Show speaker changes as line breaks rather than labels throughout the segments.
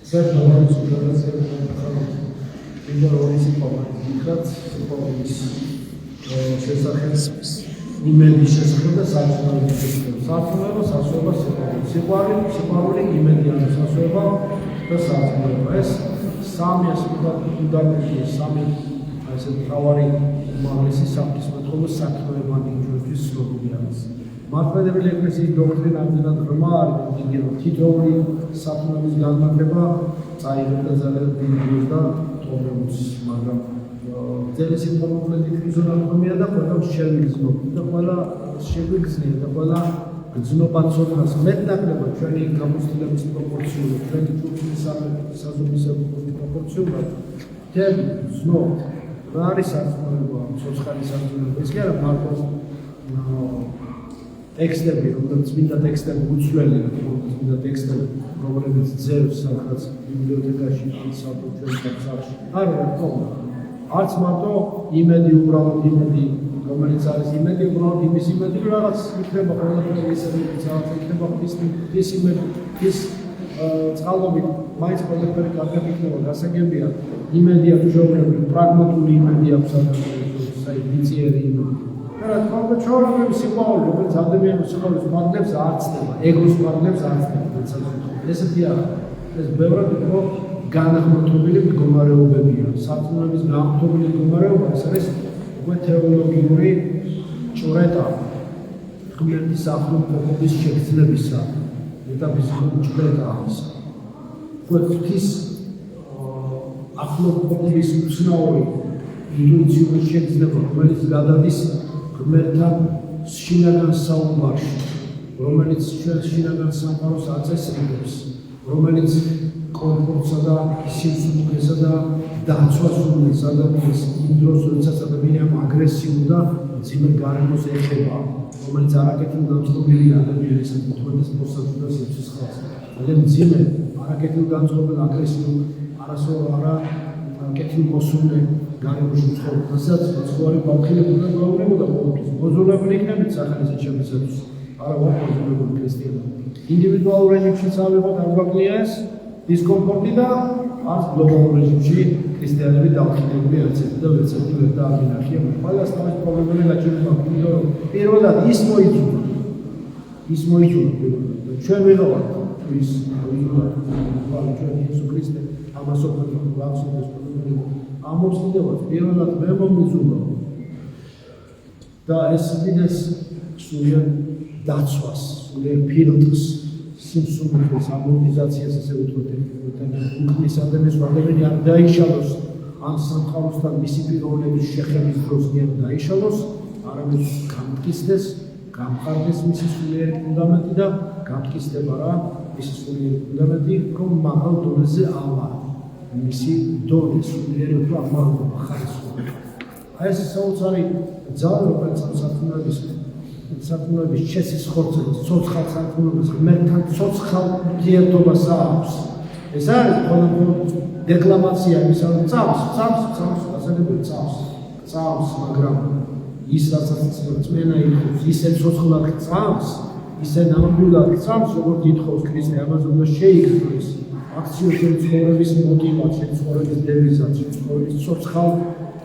Certamente sull'organizzazione si può იმედი შესახება საერთოდ საერთოდ სასწავლო სიყვარული იმედი არის სასწავლო და საერთოდ ეს სამი ფუნდამენტი სამი ასე თავარი უმაღლესი საფრთხე საქმეებანი ჩვენთვის ცნობილი არის მართლმადიდებელი ეკლესიის დოქტრინა ამდენად ღრმა არის რომ თითოეული საქმეების განმარტება წაიღებდა ძალიან დიდ და პრობლემებს მაგრამ There informative izolamentia da quella scelgono da quella scelgono da quella znowu coraz metnakleba ჩვენი გამოცდილების პროპორციული ჩვენი ჯგუფის საზომისებო პროპორციული თემ ზნო რა არის საზოგადოება სოციალური საზოგადოება ეს კი არა მარტო ტექსტები რომელიც მინდა ტექსტები უცვლელი მინდა ტექსტები რომლებიც ძევს სადღაც ბიბლიოთეკაში ან საბჭოთა სახლში არა რა თქმა არც მარტო იმედი უბრალოდ იმედი რომელიც არის იმედი უბრალოდ იმის იმედი რაღაც იქნება ყველაფერი ისეთი რაღაც იქნება ის იმედი ის წყალობით მაინც ყველაფერი კარგად იქნება გასაგებია იმედია ჩვეულებრივ პრაგმატული იმედი აქვს ადამიანს საიდიციერი იმედი რა თქმა უნდა ჩვეულებრივ სიყვარული რომელიც ადამიანის სიყვარულს მადლებს არ ცდება ეგოს მადლებს არ ცდება ესეთია ეს ბევრად უფრო განაღმრთობილი მდგომარეობებია. სარწმუნოების განაღმრთობილი მდგომარეობა ეს არის უკვე თეოლოგიური ჭვრეტა. ღმერთის ახლობობის შეგრძნებისა, მეტაფიზიკური ჭვრეტა არის. ღვთის ახლობობის უცნაური ინტუიციური შეგრძნება, რომელიც გადადის ღმერთთან შინაგან საუბარში, რომელიც ჩვენს შინაგან სამყაროს აწესრიგებს, რომელიც კომფორტსა და სიცოცხლესა და დაცვას უწევს ადამიანს იმ დროს, როდესაც ადამიანი აგრესიულ და ძიმე გარემოს ეხება, რომელიც არაკეთილ განწყობილი ადამიანის თვითონაც მოსაძულას სიცოცხლეს. ძალიან ძიმე არაკეთილ განწყობილ აგრესიულ არაკეთილ მოსულე გარემოში ცხოვრებასაც ცხოვრება ბავშვებია და გვაურებოდა ყოველთვის. მოზულებული იქნებით სახელის ჩემისათვის. არა ვარ მოზულებული ქრისტიანი. ინდივიდუალურ რეჟიმშიც ავიღოთ არ გვაკლია ეს დისკომფორტი და არც გლობალურ რეჟიმში ქრისტიანები დამხიდებული არცეთი და ვერცეთი ვერ დაამინახია. ყველას თავის პრობლემები გაჩვენება, იმიტომ რომ პირველად ის მოიწუნა პირველად და ჩვენ ვიღავართ ის ჩვენ იესო ქრისტე ამას ოფერტ გვაქვს ამობს კიდევაც პირველად მე მომიწუნა და ეს ვიდეს სულიერ დაცვას, სულიერ ფილტრს სიმსუქნის ამორტიზაციას ესე ვთქვათ უქმნის ადამიანს ადამიანი არ დაიშალოს ან სამყაროსთან მისი პიროვნების შეხების დროს არ დაიშალოს არამედ გამტკიცდეს გამყარდეს მისი სულიერი ფუნდამენტი და გამტკიცდება რა მისი სულიერი ფუნდამენტი რომ მაღალ დონეზე ავა მისი დონე სულიერი უფრო ამაღლდება ხარისხი აი ეს საოცარი ძალა რომელიც ამ საქმეების შესის ხორცებს, ცოცხალ საქმეებს, ღმერთთან ცოცხალ ურთიერთობას აქვს. ეს არის მხოლოდ დეკლამაცია იმისა, რომ წავს, ასეთები წავს, მაგრამ ის რასაც წმენა ითხოვს, ისე ცოცხლად წავს, ისე ნამდვილად წავს, როგორც ითხოვს ქრისტე, ამაზე უნდა შეიგრძნოს აქციო შენ ცხოვრების მოტივაცია, ცხოვრების დევიზა, ცხოვრების ცოცხალ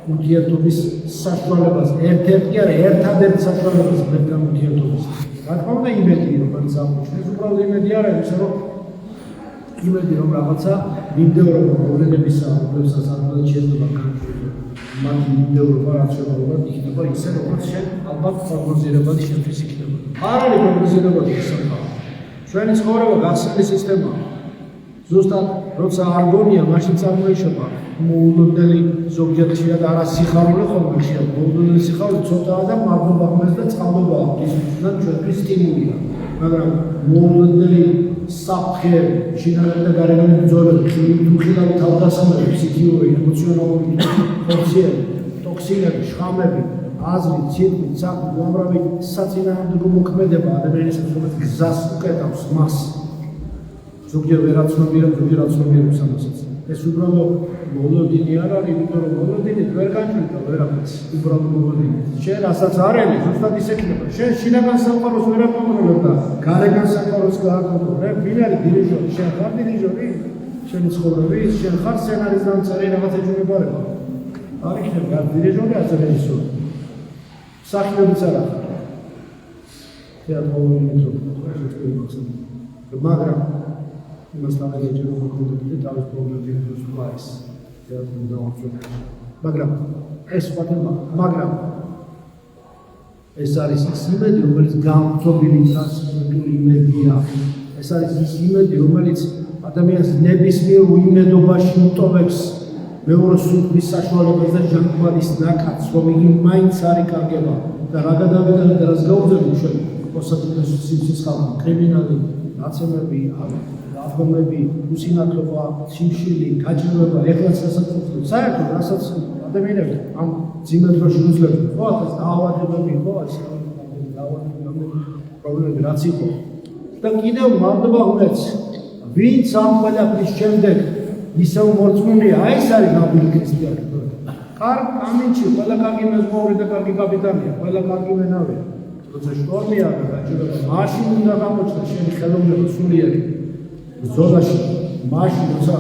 ურთიერთობის საშუალებას, ერთ-ერთი არა, ერთადერთ საშუალებას ღმერთთან ურთიერთობის. რა თქმა უნდა იმედი, რომელიც აღმოჩნდეს, უბრალოდ იმედი არა, ისე რომ იმედი რომ რაღაცა მიმდევრობა პრობლემებისა, რომლებსაც ალბათ შეიძლება განვიხილოთ. მათი მიმდევრობა რაციონალურად იქნება ისე, როგორც შენ ალბათ პროგნოზირებადი შენთვის იქნება. არ არის პროგნოზირებადი სამყარო. ჩვენი ცხოვრება გახსნილი სისტემაა. ზუსტად როცა არ გონია, მაშინ წარმოიშობა მოულოდნელი ზოგჯერშია და არა სიხარული ხოლმე შეიძლება. მოულოდნელი სიხარული ცოტაა და მადლობა ღმერთს და წყალობაა. ის უბრალოდ ჩვენთვის სტიმულია. მაგრამ მოულოდნელი საფრთხე, შინაგანი და გარეგანი ბრძოლები, თუხილავი თავდასხმები, ფსიქიური, ემოციონალური ფორციები, ტოქსინები, შხამები, აზრი, ცირკი, საქმე, უამრავი საწინააღმდეგო მოქმედება ადამიანის რომელიც გზას უკეტავს მას. ზოგჯერ ვერაცნობიერებ, ზოგჯერ აცნობიერებს ამასაც. ეს უბრალოდ მოლოდინი არ არის, იმიტომ რომ მოლოდინით ვერ განჭვირდა ვერაფერს, უბრალოდ მოლოდინით. შენ რასაც არ ელი, ზუსტად ისე იქნება. შენ შინაგან სამყაროს ვერ აკონტროლებ და გარეგან სამყაროს გააკონტროლებ. ვინ არის დირიჟორი? შენ ხარ დირიჟორი? შენი ცხოვრები, შენ ხარ სცენარის დამწერე რაღაცა ჯუნებარება. არ იქნება გარ დირიჟორი ასე რეჟისორი. მსახიობიც არ ახარ. თეატრალური მეტოდი, მაგრამ იმასთან ერთად რომ მოგონდეთ თავის პრობლემები მოსვლის თეატრის დაუწყებაში. მაგრამ ეს ვთქვა, მაგრამ ეს არის ის იმედი, რომელიც გამწობილი ტრანსპორტული იმედია. ეს არის ის იმედი, რომელიც ადამიანს ნებისმიერ უიმედობაში უტოვებს მეორე სულთის საშუალებაზე ჟანგბადის ნაკადს, რომ იგი მაინც არ იკარგება და რა გადავიდეთ და რას გაუძლებს ჩვენ კონსტიტუციის ხალხი, კრიმინალი, ნაცემები, აღდგომები, უსინათლობა, სიმშილი, გაჭირვება, ეხლაც სასაცილო, საერთოდ რასაც ადამიანები ამ ძიმე დროში უძლებენ, ხო, ახლა დაავადებები, ხო, ეს დაავადებები, პრობლემები რაც იყო. და კიდევ მალდება უნდაც, ვინც ამ ყველაფრის შემდეგ ისევ მორწმუნეა, აი ეს არის ნამდვილი ქრისტიანი. კამინჩი, ყველა კარგი მეზღვაური და კარგი კაპიტანია, ყველა კარგი მენავია. როცა შტორმია და გაჭირვება, მაშინ უნდა გამოჩნდა შენი ხელოვნება სულიერი ბრძოლაში, მაშინ როცა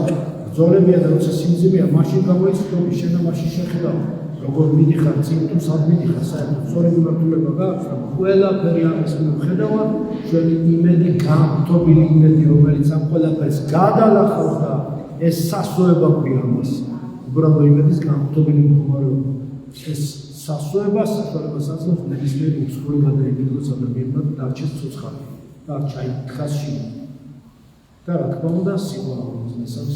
ბრძოლებია და როცა სიმძიმეა, მაშინ გამოიწვია შენ და მაშინ შეხედავ, როგორ მიდიხარ წინ თუ სად მიდიხარ, საერთოდ სწორი მიმართულება გააქვს და ყველაფერი ამის მიუხედავად, ჩვენი იმედი გამთობილი იმედი, რომელიც ამ ყველაფერს გადალახავს და ეს სასოება ქვია ამას. უბრალოდ იმედის გამთობილი მდგომარეობა. ეს სასოებას აძლევს ნებისმიერ უცხოურ გადაიგდოს ადამიანმა დარჩეს ცოცხალი, დარჩა ითქას შინი. და რა თქმა უნდა, სიყვარულის მესამე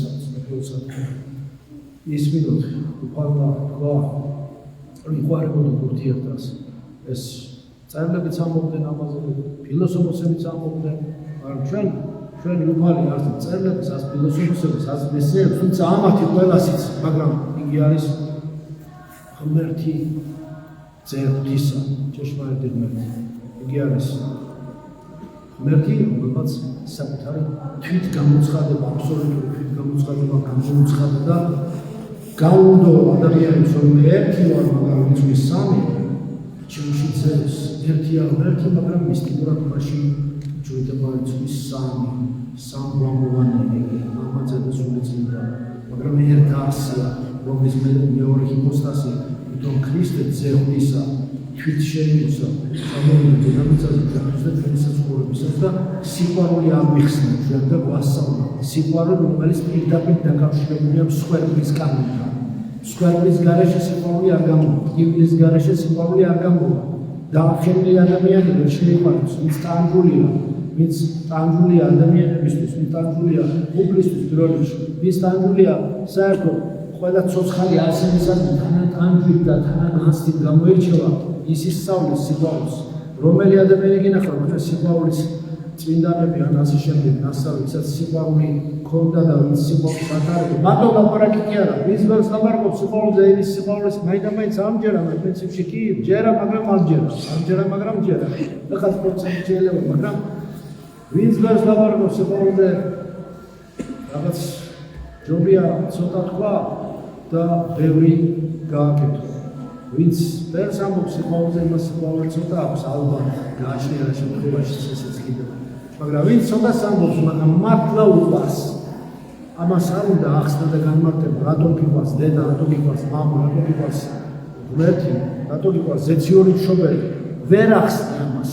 ისმინოთ უფალმა თქვა, რომ იყვარებოდა ურთიერთობას. ეს წერლებიც ამბობდნენ ამაზე, ფილოსოფოსებიც ამბობდნენ, მაგრამ ჩვენი უფალი არც წერლებს, არც ფილოსოფოსებს, არც მესეებს, თუმცა ამათი ყველასიც, მაგრამ იგი არის ღმერთი ძეღთისა, ჭეშმარიტი ღმერთი. იგი არის ღმერთი, რომელსაც საკუთარი თვითგამოცხადება, აბსოლუტური თვითგამოცხადება გამოუცხადა და გაუნდო ადამიანებს, რომ მე ერთი ვარ, მაგრამ ვიწვის სამი, ჩემში ძეს ერთია ღმერთი, მაგრამ მისტიკურად მაშინ ჯույდება ვიწვის სამგვამოვანი, მამაძე და სულიწმინდა, მაგრამ ერთ არსია, რომლის მეორე ჰიპოსტასი, თვითონ ქრისტე ძეღთისა, თვით შეიმოსა, სამომავლო დინამიკაზე და ჩვენი საცხოვრებისას და სიყვარული ამიხსნა ჩვენ და გვასწავლა. სიყვარული, რომელიც პირდაპირ დაკავშირებულია მსხვერპლის კანონთან. მსხვერპლის გარეშე სიყვარული არ გამოვა, ივლის გარეშე სიყვარული არ გამოვა. დაახშენილი ადამიანი ვერ შეიყვარებს, ვინც ტანჯულია, ვინც ტანჯულია ადამიანებისთვის, ვინც ტანჯულია უფლისთვის პირველ რიგში, ვინც ტანჯულია საერთოდ ყველა ცოცხალი არსებისას თანატანჯვით და თანაგანსით გამოირჩევა ის ისწავლის სიყვარულს, რომელი ადამიანი გინახავ, მაგრამ სიყვარულის წმინდანები ან ასე შემდეგ ნასწავლი, ვისაც სიყვარული ქონდა და ვინც სიყვარულს ატარებდა, მარტო ლაპარაკი კი არა, ვინც ვერს ლაპარაკობს სიყვარულზე, ის სიყვარულის მაინდა-მაინც ამჯერა, მაგრამ პრინციპში კი ჯერა, მაგრამ ამჯერა, ამჯერა, მაგრამ ჯერა. ეხლა პროცენტი შეიძლება, მაგრამ ვინც ვერს ლაპარაკობს სიყვარულზე, რაღაც ჯობია ცოტა თქვა და ბევრი გააკეთო. ვინც ვერს ამბობს სიყვარულზე, იმას სიყვარული ცოტა აქვს, ალბათ გააჩნია რა შემთხვევაში ესეც კიდევ. მაგრამ ვინც ცოტას ამბობს, მაგრამ მართლა უყვარს, ამას არ უნდა ახსნა და განმარტება, რატომ გიყვარს დედა, რატომ გიყვარს მამა, რატომ გიყვარს ღმერთი, რატომ გიყვარს ზეციური მშობელი, ვერ ახსნა ამას,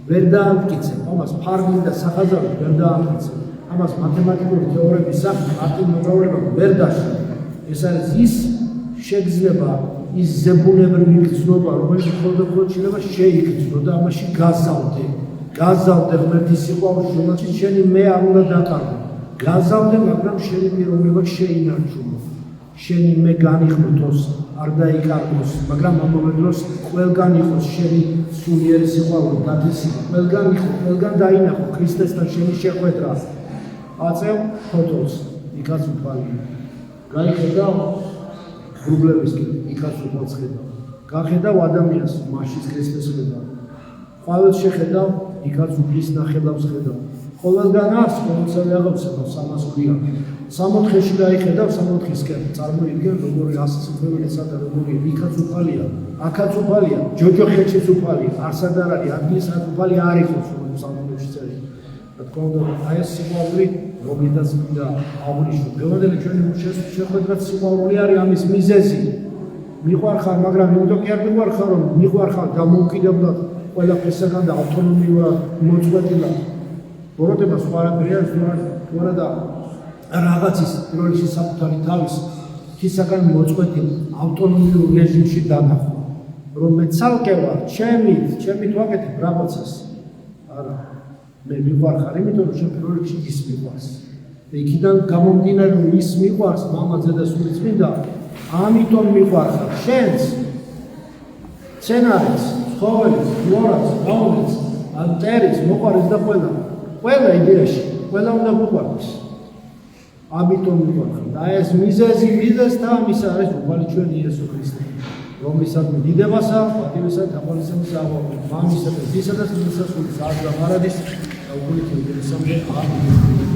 ვერ დაამტკიცებ, ამას ფარგლი და სახაზავი ვერ დაამტკიცებ, ამას მათემატიკური თეორემის სახით მარტივ მოგროვება ვერ დაშლა. ეს არის ის შეგრძნება, ის ზებუნებრივი გრძნობა, რომელიც მხოლოდ შეიძლება შეიგრძნო და ამაში გაზავდე ღმერთის სიყვარულში, რომელშიც შენი მე არ უნდა დაკარგო. გაზავდე, მაგრამ შენი პიროვნება შეინარჩუნო. შენი მე განიხმთოს, არ დაიკარგოს, მაგრამ ამავე დროს ყველგან იყოს შენი სულიერი სიყვარული, დათესილი, ყველგან იყო, ყველგან დაინახო ქრისტესთან შენი შეხვედრა. აწევ ფოტოს, იქაც უფალია. გაიხედავ გრუბლებისკენ, იქაც უფალს ხედავ. გახედავ ადამიანს, მაშინ ქრისტეს ხედავ. ყოველს შეხედავ, იქაც უფლის ნახელავს ხედავ. ყოველგან აქვს, ყოველსავე აღწევს, ამას ქვია. 60-ში გაიხედავ, 60-ისკენ წარმოიდგენ, როგორი ასწლეულებისა და როგორი იქაც უფალია, აქაც უფალია, ჯოჯოხეთშიც უფალია, არსად არ არის, ადგილსაც უფალი არ იყოს, რომ 60-ში წერია. რა თქმა უნდა, აი ეს სიყვარული რომლითაც და აღნიშნულ დღევანდელი ჩვენი შეხვედრაც სიყვარული არის ამის მიზეზი. მიყვარხარ, მაგრამ იმიტომ კი არ მიყვარხარ, რომ მიყვარხარ დამოუკიდებლად ყველაფრისაგან და ავტონომიურად მოწყვეტილად. ბოროტება სხვა არაფერი არის, თუ არა და რაღაცის პირველში საკუთარი თავის თვისაგან მოწყვეტილ ავტონომიურ რეჟიმში დანახვა. რომ მე ცალკე ვარ, ჩემით ვაკეთებ რაღაცას. არა, მე მიყვარხარ, იმიტომ რომ შენ პირველ რიგში ის მიყვარს. და იქიდან გამომდინარე, რომ ის მიყვარს მამაძე და სულიწმინდა, ამიტომ მიყვარხარ შენს სცენარიც, ცხოველს, ფლორას, ფაუნას, მტერს, მოყვარეს და ყველა იდეაში, ყველა უნდა მოყვარდეს. ამიტომ მიყვარხარ. და ეს მიზეზთა ამის არის უფალი ჩვენი იესო ქრისტე. რომლისადმი დიდებასა, პატივისა და თაყვანისმისა აღვნიშნეთ მამისა და ძისა და სულისა სული საერთოდ მარადის და უკულით ინტერესამდე ამინ.